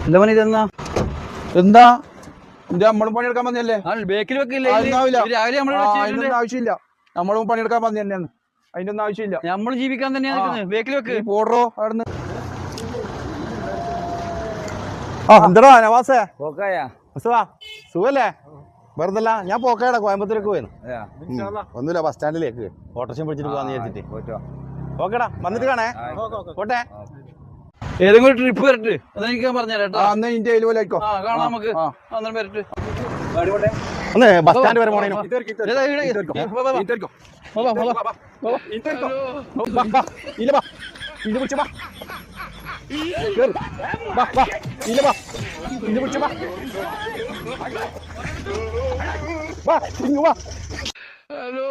എന്താ പണി ഇതെന്നാ എന്താ നമ്മളും പണിയെടുക്കാൻ വന്നല്ലേ? ബേക്കിൽ വെക്കില്ല. ആവശ്യമില്ല. നമ്മളും പണിയെടുക്കാൻ വന്നു തന്നെയാണ്. അതിന്റെ ഒന്നും ആവശ്യമില്ല. നമ്മൾ ജീവിക്കാൻ തന്നെയാണ് ബേക്കിൽ വെക്ക്. പോടോ അവിടുന്ന്. എന്താ നവാസേ സുഖല്ലേ? വെറുതല്ല, ഞാൻ പോക്കാടാ കോയമ്പത്തൂരേക്ക് പോയിരുന്നു. ഒന്നുമില്ല, ബസ് സ്റ്റാൻഡിലേക്ക് ഓട്ടോറിക്ഷ പിടിച്ചിട്ട് പോകാന്ന് വിചാരിച്ചിട്ട്. ഓക്കേടാ, വന്നിട്ട് കാണേ. പോട്ടെ. ഏതെങ്കിലും ട്രിപ്പ് വരട്ടെ, അതെനിക്ക് പറഞ്ഞേരാ. അന്ന് ഇന്റെ പോലെ ആയിക്കോ. കാണാം നമുക്ക്. വരട്ടെ. ഒന്ന് ബസ് സ്റ്റാൻഡ് വരെ പോണേനോ. ഹലോ